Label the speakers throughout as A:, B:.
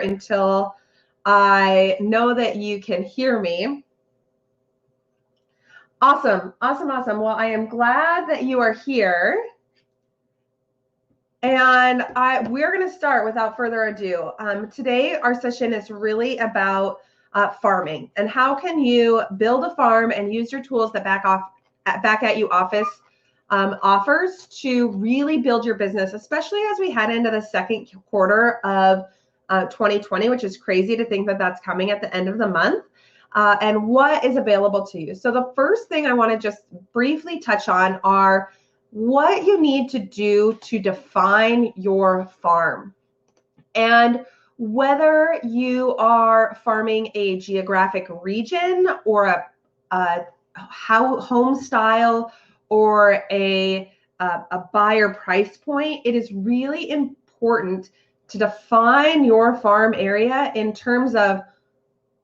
A: until I know that you can hear me. Awesome. Well, I am glad that you are here. And we're going to start without further ado. Today, our session is really about farming and how can you build a farm and use your tools that Back At You Office offers to really build your business, especially as we head into the second quarter of 2020, which is crazy to think that that's coming at the end of the month, and what is available to you. So the first thing I want to just briefly touch on are what you need to do to define your farm. And whether you are farming a geographic region or a home style or a buyer price point, it is really important to define your farm area in terms of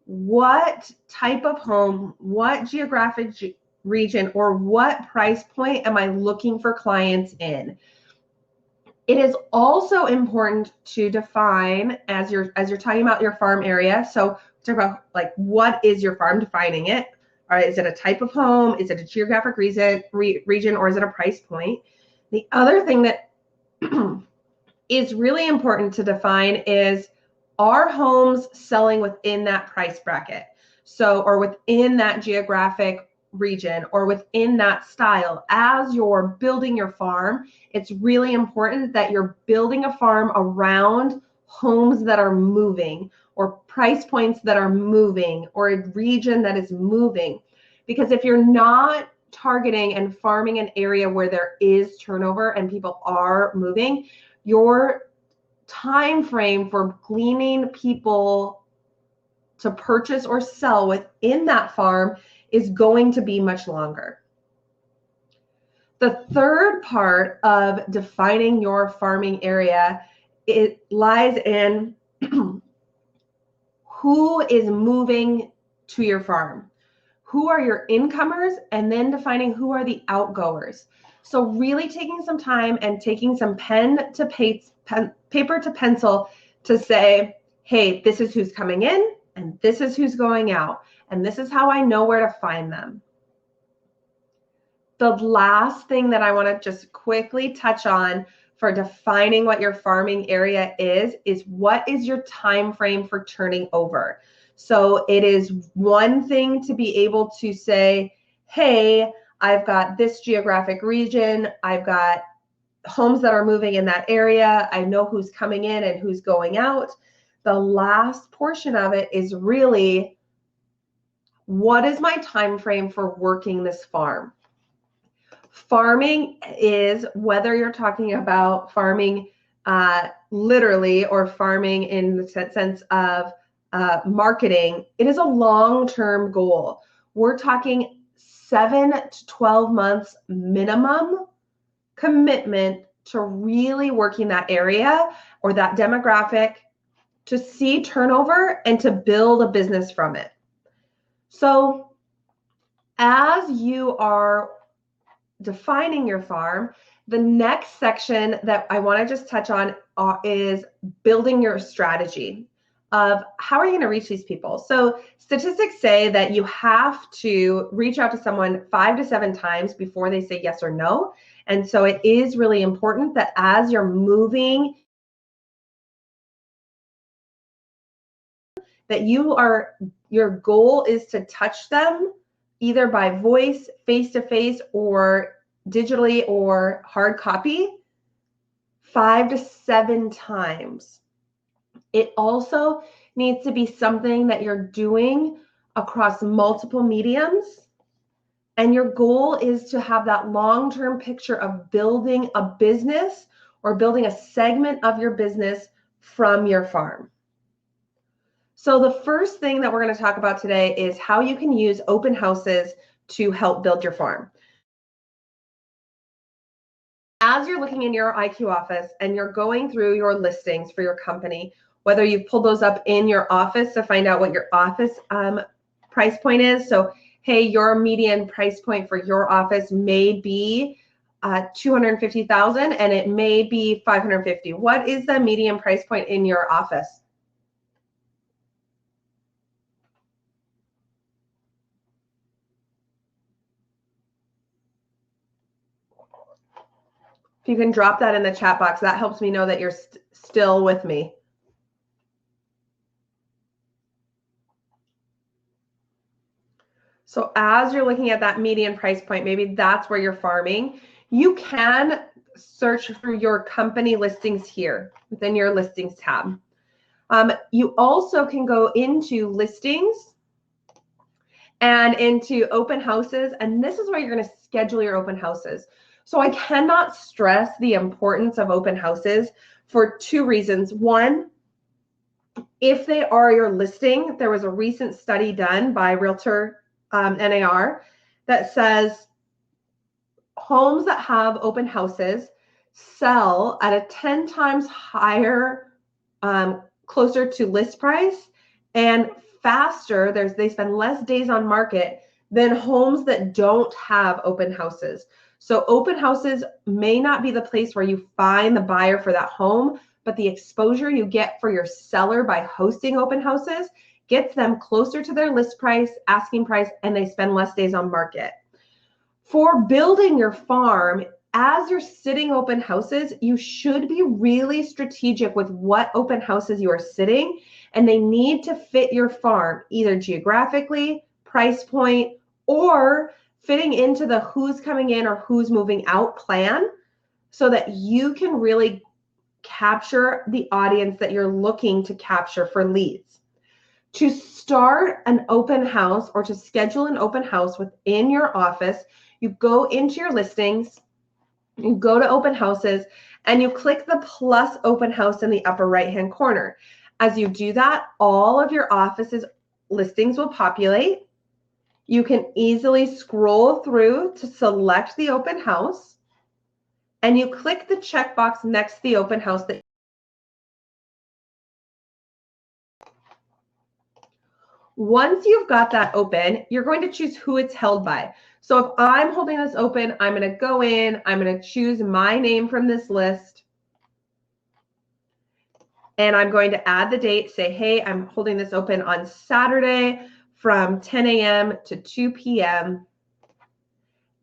A: what type of home, what geographic region, or what price point am I looking for clients in. It is also important to define as you're talking about your farm area. So talk about like, what is your farm, defining it. All right, is it a type of home? Is it a geographic region, or is it a price point? The other thing that is really important to define is, are homes selling within that price bracket? So, or within that geographic region, or within that style. As you're building your farm, it's really important that you're building a farm around homes that are moving, or price points that are moving, or a region that is moving. Because if you're not targeting and farming an area where there is turnover and people are moving, your time frame for gleaning people to purchase or sell within that farm is going to be much longer. The third part of defining your farming area, it lies in who is moving to your farm. Who are your incomers, and then defining who are the outgoers. So really taking some time and taking some pen to paper to pencil to say, hey, this is who's coming in and this is who's going out, and this is how I know where to find them. The last thing that I want to just quickly touch on for defining what your farming area is what is your time frame for turning over. So it is one thing to be able to say, hey, I've got this geographic region, I've got homes that are moving in that area, I know who's coming in and who's going out. The last portion of it is really, what is my time frame for working this farm? Farming is, whether you're talking about farming literally or farming in the sense of marketing, it is a long-term goal. We're talking 7 to 12 months minimum commitment to really working that area or that demographic, to see turnover and to build a business from it. So as you are defining your farm, the next section that I want to just touch on is building your strategy of how are you going to reach these people. So statistics say that you have to reach out to someone 5 to 7 times before they say yes or no. And so it is really important that as you're moving, that your goal is to touch them either by voice, face-to-face, or digitally or hard copy 5 to 7 times. It also needs to be something that you're doing across multiple mediums. And your goal is to have that long-term picture of building a business or building a segment of your business from your farm. So the first thing that we're going to talk about today is how you can use open houses to help build your farm. As you're looking in your IQ office and you're going through your listings for your company, whether you've pulled those up in your office to find out what your office price point is. So, hey, your median price point for your office may be $250,000 and it may be $550,000. What is the median price point in your office? If you can drop that in the chat box, that helps me know that you're still with me. So as you're looking at that median price point, maybe that's where you're farming. You can search through your company listings here within your listings tab. You also can go into listings and into open houses, and this is where you're going to schedule your open houses. So I cannot stress the importance of open houses for two reasons. One, if they are your listing, there was a recent study done by Realtor NAR that says homes that have open houses sell at a 10 times higher, closer to list price and faster. They spend less days on market than homes that don't have open houses. So open houses may not be the place where you find the buyer for that home, but the exposure you get for your seller by hosting open houses gets them closer to their list price, asking price, and they spend less days on market. For building your farm, as you're sitting open houses, you should be really strategic with what open houses you are sitting, and they need to fit your farm, either geographically, price point, or fitting into the who's coming in or who's moving out plan, so that you can really capture the audience that you're looking to capture for leads. To start an open house or to schedule an open house within your office, you go into your listings, you go to open houses, and you click the plus open house in the upper right-hand corner. As you do that, all of your office's listings will populate. You can easily scroll through to select the open house, and you click the checkbox next to the open house. Once you've got that open, you're going to choose who it's held by. So if I'm holding this open, I'm going to go in, I'm going to choose my name from this list, and I'm going to add the date, say, hey, I'm holding this open on Saturday from 10 a.m. to 2 p.m.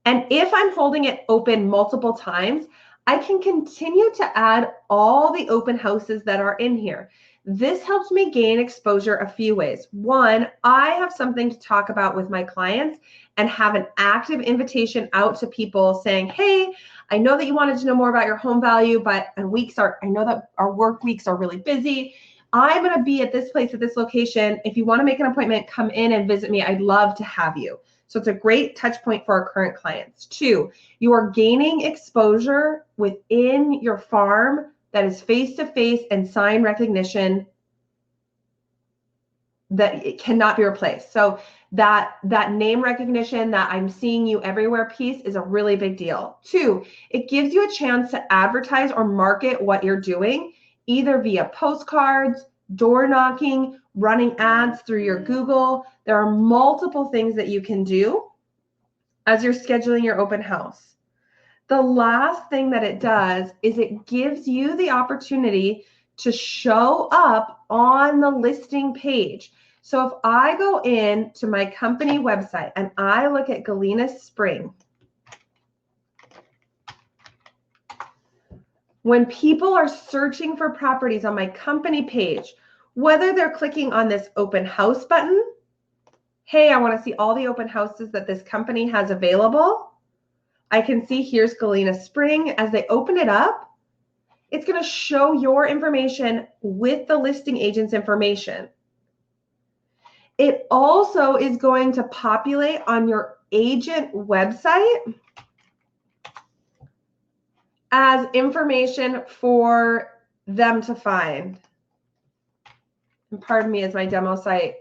A: And if I'm holding it open multiple times, I can continue to add all the open houses that are in here. This helps me gain exposure a few ways. One, I have something to talk about with my clients and have an active invitation out to people saying, hey, I know that you wanted to know more about your home value, but I know that our work weeks are really busy. I'm going to be at this place at this location. If you want to make an appointment, come in and visit me. I'd love to have you. So it's a great touch point for our current clients. Two, you are gaining exposure within your farm that is face-to-face and sign recognition that it cannot be replaced. So that name recognition, that I'm seeing you everywhere piece is a really big deal. Two, it gives you a chance to advertise or market what you're doing, either via postcards, door knocking, running ads through your Google. There are multiple things that you can do as you're scheduling your open house. The last thing that it does is it gives you the opportunity to show up on the listing page. So if I go in to my company website and I look at Galena Spring, when people are searching for properties on my company page, whether they're clicking on this open house button, hey, I want to see all the open houses that this company has available. I can see here's Galena Spring. As they open it up, it's going to show your information with the listing agent's information. It also is going to populate on your agent website as information for them to find. And pardon me, as my demo site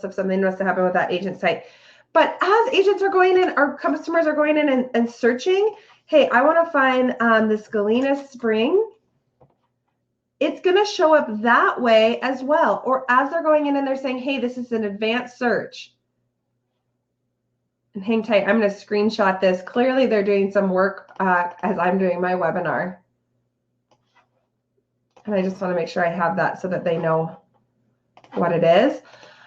A: something must have happened with that agent site. But as agents are going in, our customers are going in and searching, hey, I want to find this Galena Spring. It's going to show up that way as well. Or as they're going in and they're saying, hey, this is an advanced search. And hang tight, I'm going to screenshot this. Clearly, they're doing some work as I'm doing my webinar. And I just want to make sure I have that so that they know what it is.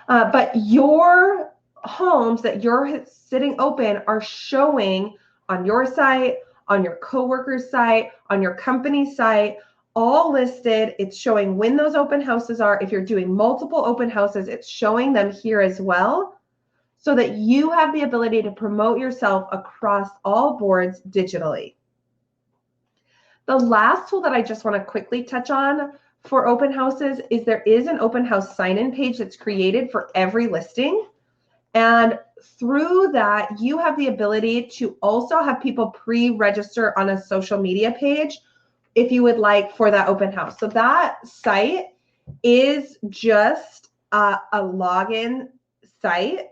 A: But your homes that you're sitting open are showing on your site, on your coworker's site, on your company site, all listed. It's showing when those open houses are. If you're doing multiple open houses, it's showing them here as well, so that you have the ability to promote yourself across all boards digitally. The last tool that I just want to quickly touch on for open houses is there is an open house sign-in page that's created for every listing. And through that, you have the ability to also have people pre-register on a social media page if you would like for that open house. So that site is just a login site,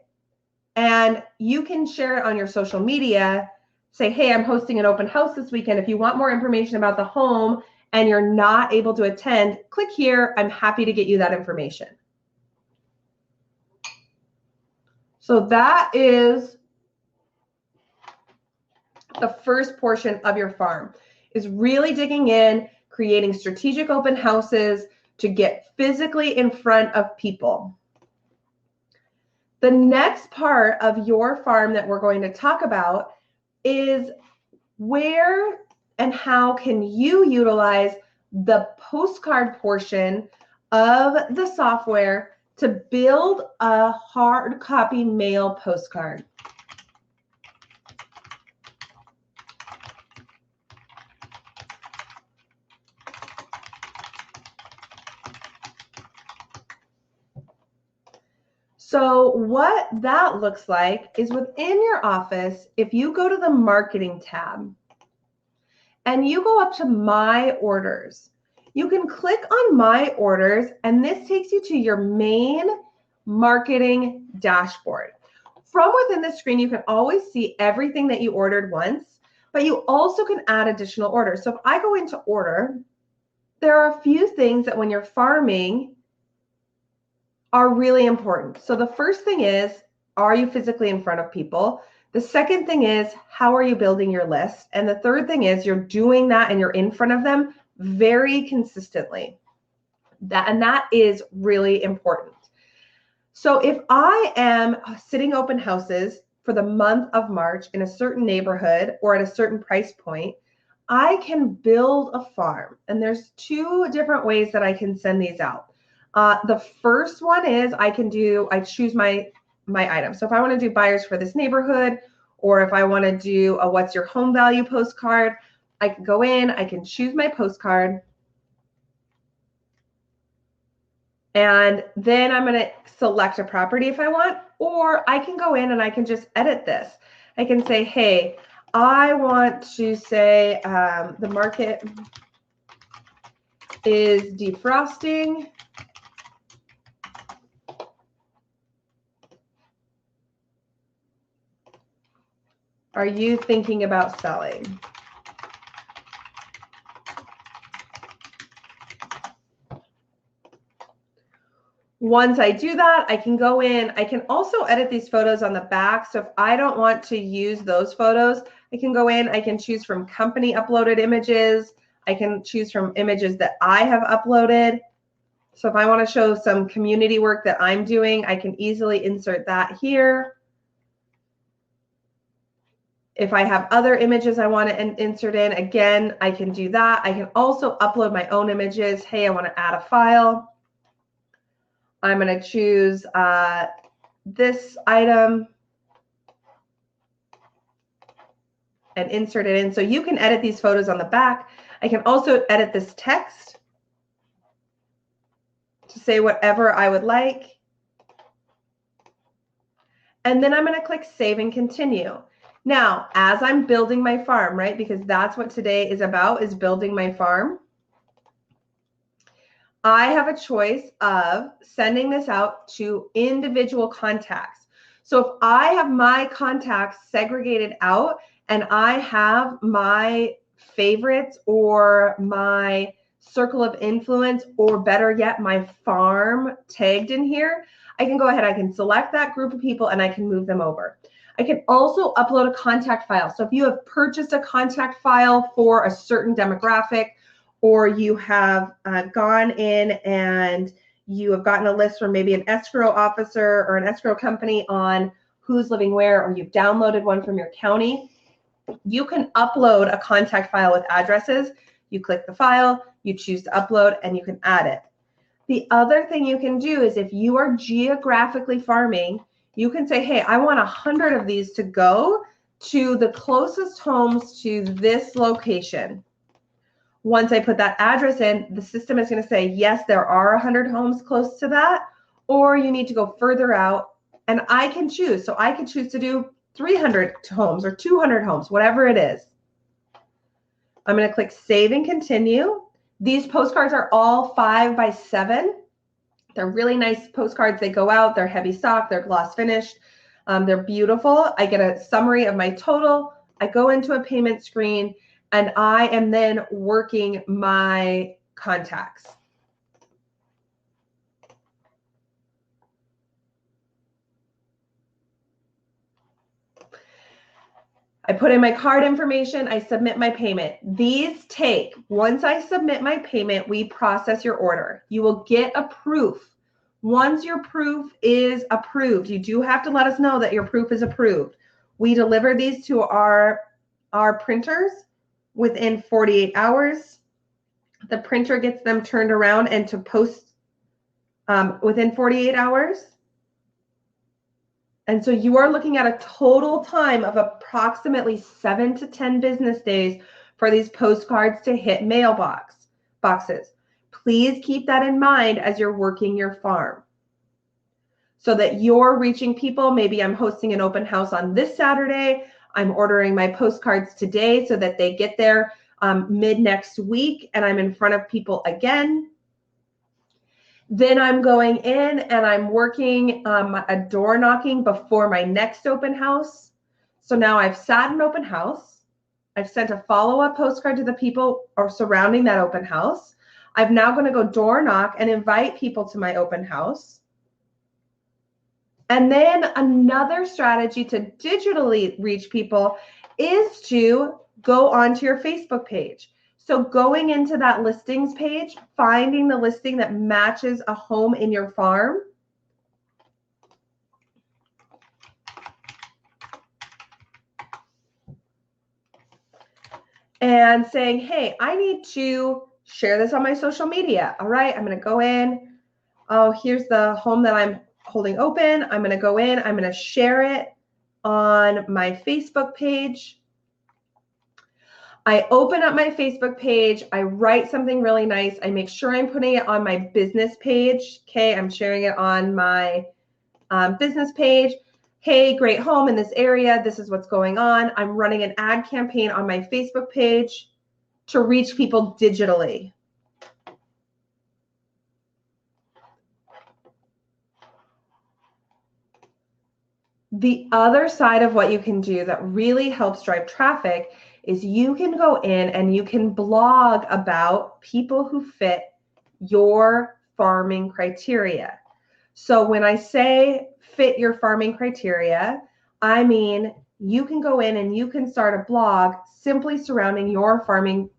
A: and you can share it on your social media. Say, hey, I'm hosting an open house this weekend. If you want more information about the home and you're not able to attend, click here. I'm happy to get you that information. So that is the first portion of your farm, is really digging in, creating strategic open houses to get physically in front of people. The next part of your farm that we're going to talk about is where and how can you utilize the postcard portion of the software to build a hard copy mail postcard. So what that looks like is within your office, if you go to the marketing tab and you go up to my orders, you can click on my orders, and this takes you to your main marketing dashboard. From within the screen, you can always see everything that you ordered once, but you also can add additional orders. So if I go into order, there are a few things that when you're farming are really important. So the first thing is, are you physically in front of people? The second thing is, how are you building your list? And the third thing is, you're doing that and you're in front of them very consistently. That is really important. So if I am sitting open houses for the month of March in a certain neighborhood or at a certain price point, I can build a farm. And there's two different ways that I can send these out. The first one is I choose my item. So if I want to do buyers for this neighborhood, or if I want to do a what's your home value postcard, I can go in, I can choose my postcard, and then I'm going to select a property if I want, or I can go in and I can just edit this. I can say, hey, I want to say the market is defrosting. Are you thinking about selling? Once I do that, I can go in. I can also edit these photos on the back. So if I don't want to use those photos, I can go in. I can choose from company uploaded images. I can choose from images that I have uploaded. So if I want to show some community work that I'm doing, I can easily insert that here. If I have other images I want to insert in, again, I can do that. I can also upload my own images. Hey, I want to add a file. I'm going to choose this item and insert it in. So you can edit these photos on the back. I can also edit this text to say whatever I would like. And then I'm going to click Save and Continue. Now, as I'm building my farm, right, because that's what today is about, is building my farm, I have a choice of sending this out to individual contacts. So if I have my contacts segregated out and I have my favorites or my circle of influence, or better yet, my farm tagged in here, I can go ahead, I can select that group of people and I can move them over. I can also upload a contact file. So if you have purchased a contact file for a certain demographic, or you have gone in and you have gotten a list from maybe an escrow officer or an escrow company on who's living where, or you've downloaded one from your county, You can upload a contact file with addresses. You click the file, you choose to upload, and you can add it. The other thing you can do is if you are geographically farming, you can say, hey, I want 100 of these to go to the closest homes to this location. Once I put that address in, the system is going to say, yes, there are 100 homes close to that, or you need to go further out, and I can choose. So I can choose to do 300 homes or 200 homes, whatever it is. I'm going to click Save and Continue. These postcards are all 5x7. They're really nice postcards. They go out, they're heavy stock, they're gloss finished. They're beautiful. I get a summary of my total. I go into a payment screen, and I am then working my contacts. I put in my card information, I submit my payment. These take, once I submit my payment, we process your order. You will get a proof. Once your proof is approved, you do have to let us know that your proof is approved. We deliver these to our printers within 48 hours. The printer gets them turned around and to post within 48 hours. And so you are looking at a total time of approximately 7 to 10 business days for these postcards to hit boxes. Please keep that in mind as you're working your farm so that you're reaching people. Maybe I'm hosting an open house on this Saturday. I'm ordering my postcards today so that they get there mid next week, and I'm in front of people again. Then I'm going in and I'm working a door knocking before my next open house. So now I've sat an open house. I've sent a follow-up postcard to the people surrounding that open house. I'm now going to go door knock and invite people to my open house. And then another strategy to digitally reach people is to go onto your Facebook page. So going into that listings page, finding the listing that matches a home in your farm. And saying, hey, I need to share this on my social media. All right, I'm going to go in. Oh, here's the home that I'm holding open. I'm going to go in. I'm going to share it on my Facebook page. I open up my Facebook page. I write something really nice. I make sure I'm putting it on my business page. Okay, I'm sharing it on my business page. Hey, great home in this area. This is what's going on. I'm running an ad campaign on my Facebook page to reach people digitally. The other side of what you can do that really helps drive traffic is you can go in and you can blog about people who fit your farming criteria. So when I say fit your farming criteria, I mean you can go in and you can start a blog simply surrounding your farming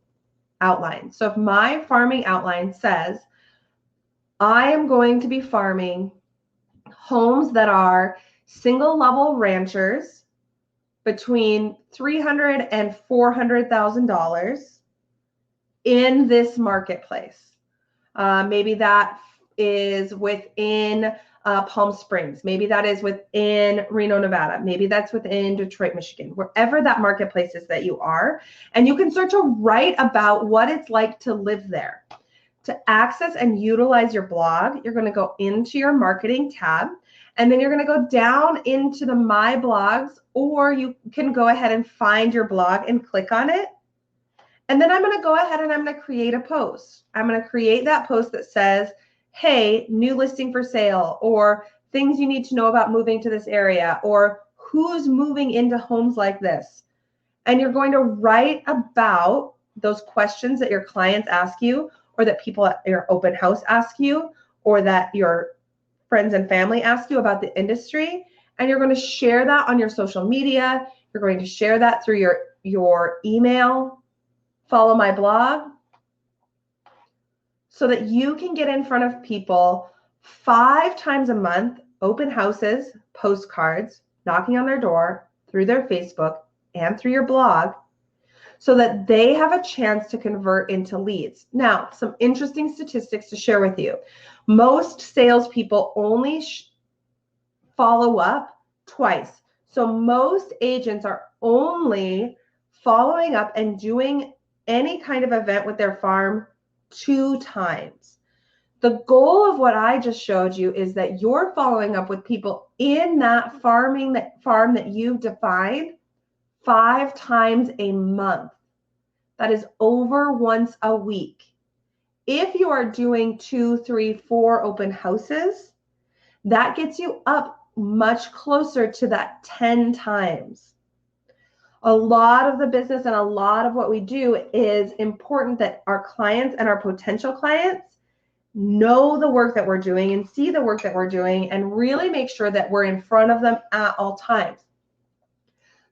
A: outline. So if my farming outline says, I am going to be farming homes that are single level ranchers between $300,000 and $400,000 in this marketplace. Maybe that is within Palm Springs. Maybe that is within Reno, Nevada. Maybe that's within Detroit, Michigan, wherever that marketplace is that you are. And you can start to write about what it's like to live there. To access and utilize your blog, you're going to go into your marketing tab, and then you're going to go down into the My Blogs, or you can go ahead and find your blog and click on it. And then I'm going to go ahead and I'm going to create a post. I'm going to create that post that says, hey, new listing for sale, or things you need to know about moving to this area, or who's moving into homes like this. And you're going to write about those questions that your clients ask you, or that people at your open house ask you, or that your friends and family ask you about the industry. And you're going to share that on your social media. You're going to share that through your email, follow my blog, so that you can get in front of people 5 times a month, open houses, postcards, knocking on their door, through their Facebook, and through your blog so that they have a chance to convert into leads. Now, some interesting statistics to share with you. Most salespeople only follow up twice. So most agents are only following up and doing any kind of event with their farm 2 times. The goal of what I just showed you is that you're following up with people in that farm that you've defined 5 times a month. That is over once a week. If you are doing 2, 3, 4 open houses, that gets you up much closer to that 10 times. A lot of the business and a lot of what we do is important that our clients and our potential clients know the work that we're doing and see the work that we're doing and really make sure that we're in front of them at all times.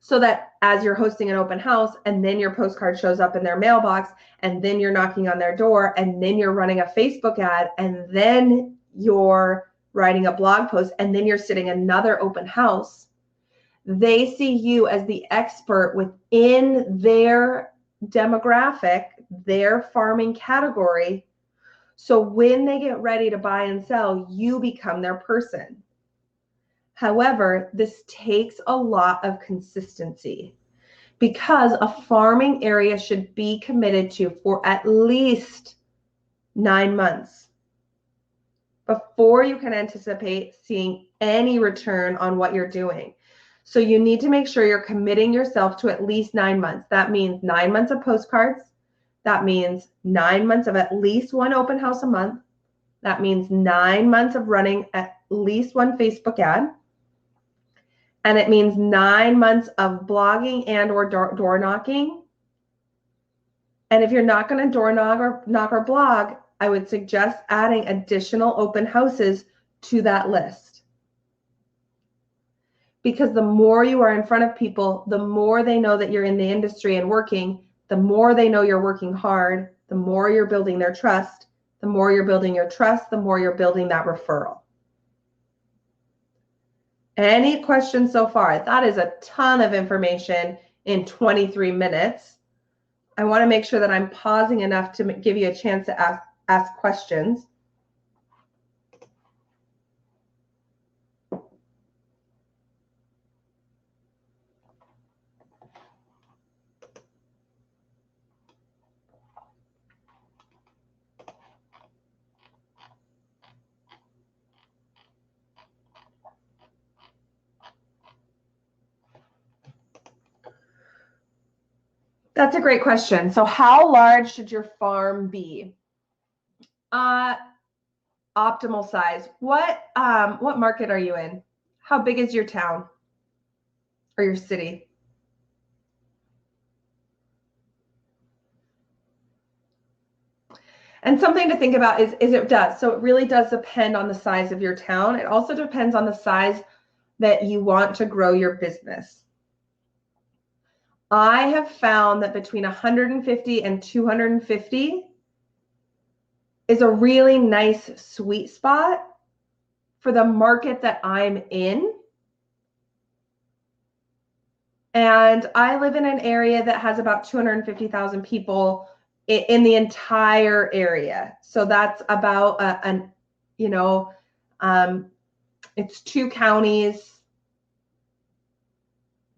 A: So that as you're hosting an open house and then your postcard shows up in their mailbox and then you're knocking on their door and then you're running a Facebook ad and then you're writing a blog post and then you're sitting another open house, they see you as the expert within their demographic, their farming category. So when they get ready to buy and sell, you become their person. However, this takes a lot of consistency because a farming area should be committed to for at least 9 months before you can anticipate seeing any return on what you're doing. So you need to make sure you're committing yourself to at least 9 months. That means 9 months of postcards. That means 9 months of at least 1 open house a month. That means 9 months of running at least 1 Facebook ad. And it means 9 months of blogging and or door knocking. And if you're not going to door knock or blog, I would suggest adding additional open houses to that list. Because the more you are in front of people, the more they know that you're in the industry and working, the more they know you're working hard, the more you're building their trust, the more you're building your trust, the more you're building that referral. Any questions so far? That is a ton of information in 23 minutes. I want to make sure that I'm pausing enough to give you a chance to ask questions. That's a great question. So how large should your farm be? Optimal size. What market are you in? How big is your town or your city? And something to think about is it does. So it really does depend on the size of your town. It also depends on the size that you want to grow your business. I have found that between 150 and 250 is a really nice sweet spot for the market that I'm in. And I live in an area that has about 250,000 people in the entire area. So that's about it's 2 counties.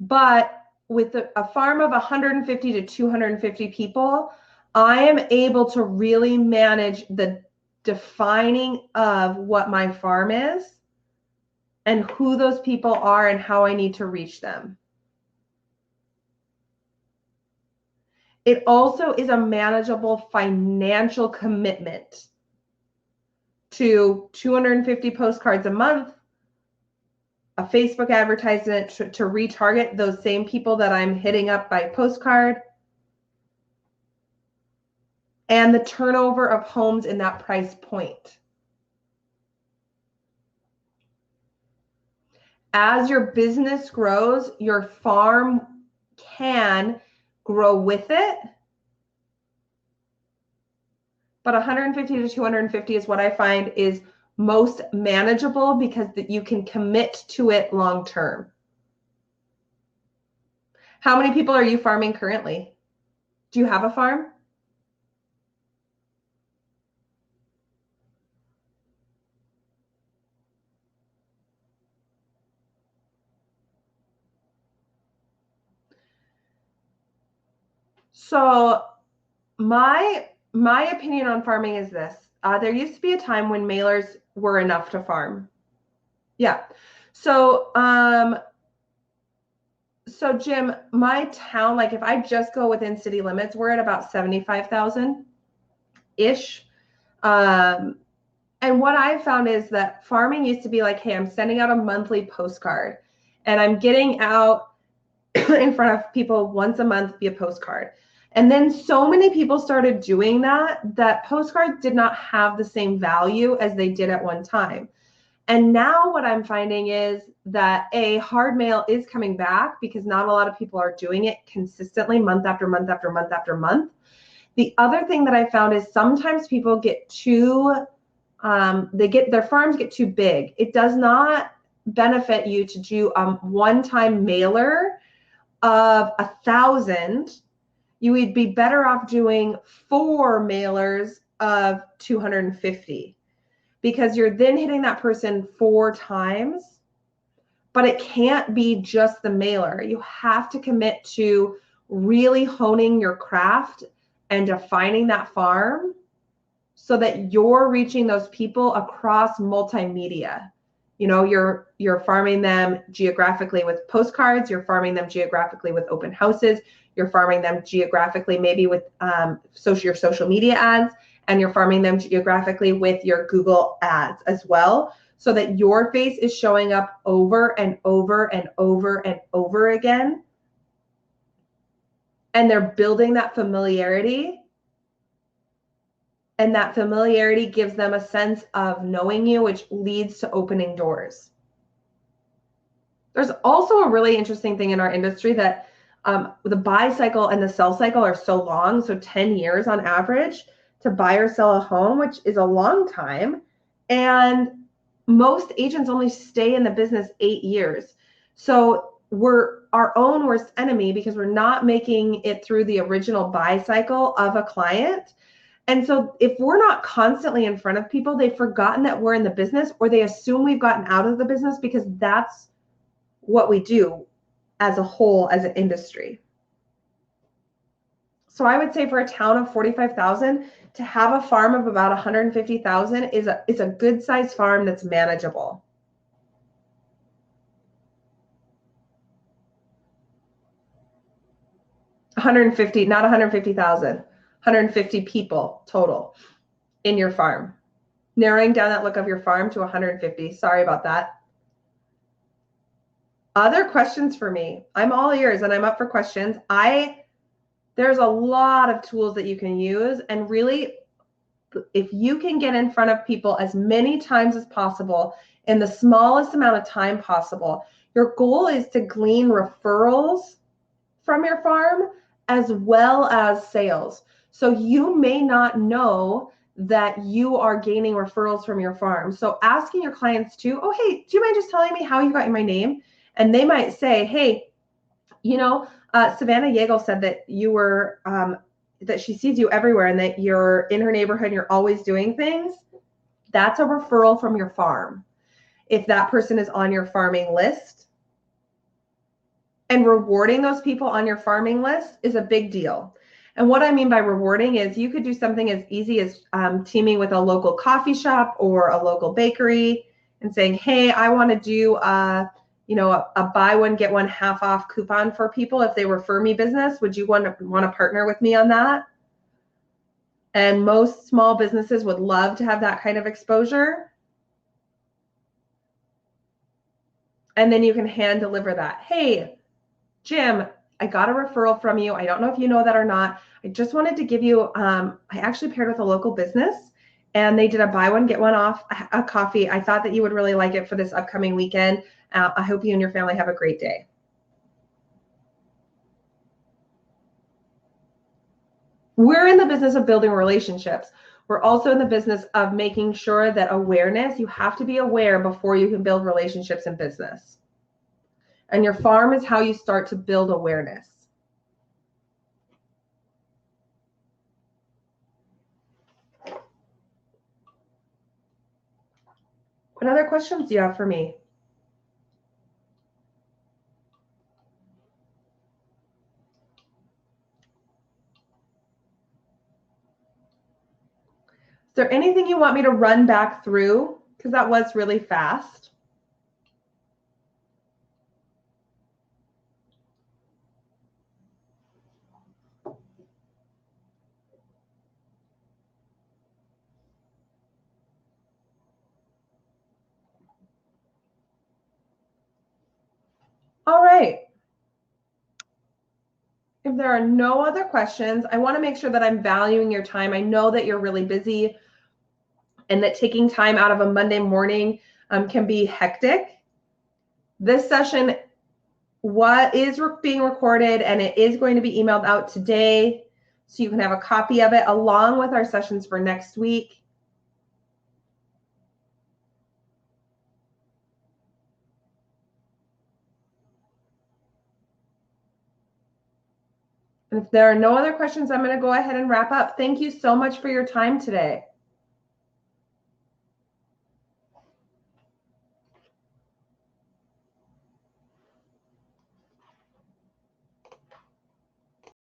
A: But with a farm of 150 to 250 people, I am able to really manage the defining of what my farm is and who those people are and how I need to reach them. It also is a manageable financial commitment to 250 postcards a month, a Facebook advertisement to retarget those same people that I'm hitting up by postcard, and the turnover of homes in that price point. As your business grows, your farm can grow with it, but 150 to 250 is what I find is most manageable because that you can commit to it long term. How many people are you farming currently? Do you have a farm? So my opinion on farming is this. There used to be a time when mailers were enough to farm. Yeah. So so Jim, my town, like if I just go within city limits, we're at about 75,000-ish. And what I found is that farming used to be like, hey, I'm sending out a monthly postcard and I'm getting out in front of people once a month via postcard. And then so many people started doing that postcards did not have the same value as they did at one time. And now what I'm finding is that hard mail is coming back because not a lot of people are doing it consistently month after month after month after month. The other thing that I found is sometimes people get too, their farms get too big. It does not benefit you to do a one-time mailer of 1,000. You would be better off doing 4 mailers of 250 because you're then hitting that person 4 times, but it can't be just the mailer. You have to commit to really honing your craft and defining that farm so that you're reaching those people across multimedia. You know, you're farming them geographically with postcards, you're farming them geographically with open houses, you're farming them geographically maybe with your social media ads, and you're farming them geographically with your Google ads as well, so that your face is showing up over and over and over and over again. And they're building that familiarity. And that familiarity gives them a sense of knowing you, which leads to opening doors. There's also a really interesting thing in our industry that the buy cycle and the sell cycle are so long, so 10 years on average to buy or sell a home, which is a long time. And most agents only stay in the business 8 years. So we're our own worst enemy because we're not making it through the original buy cycle of a client. And so if we're not constantly in front of people, they've forgotten that we're in the business, or they assume we've gotten out of the business because that's what we do as a whole, as an industry. So I would say for a town of 45,000, to have a farm of about 150,000 is a good size farm that's manageable. Not 150,000, 150 people total in your farm. Narrowing down that look of your farm to 150. Sorry about that. Other questions for me? I'm all ears and I'm up for questions. There's a lot of tools that you can use, and really, if you can get in front of people as many times as possible in the smallest amount of time possible, your goal is to glean referrals from your farm as well as sales. So you may not know that you are gaining referrals from your farm. So asking your clients too, oh, hey, do you mind just telling me how you got my name? And they might say, hey, you know, Savannah Yeagle said that you were, that she sees you everywhere and that you're in her neighborhood and you're always doing things. That's a referral from your farm. If that person is on your farming list, and rewarding those people on your farming list is a big deal. And what I mean by rewarding is you could do something as easy as teaming with a local coffee shop or a local bakery and saying, hey, I want to do a buy one, get one half off coupon for people if they refer me business. Would you want to partner with me on that? And most small businesses would love to have that kind of exposure. And then you can hand deliver that. Hey, Jim, I got a referral from you. I don't know if you know that or not. I just wanted to give you, I actually paired with a local business and they did a buy one, get one off a coffee. I thought that you would really like it for this upcoming weekend. I hope you and your family have a great day. We're in the business of building relationships. We're also in the business of making sure that awareness, you have to be aware before you can build relationships in business. And your farm is how you start to build awareness. What other questions do you have for me? Is there anything you want me to run back through? Because that was really fast. All right. If there are no other questions, I want to make sure that I'm valuing your time. I know that you're really busy and that taking time out of a Monday morning can be hectic. This session is being recorded and it is going to be emailed out today, so you can have a copy of it along with our sessions for next week. And if there are no other questions, I'm going to go ahead and wrap up. Thank you so much for your time today.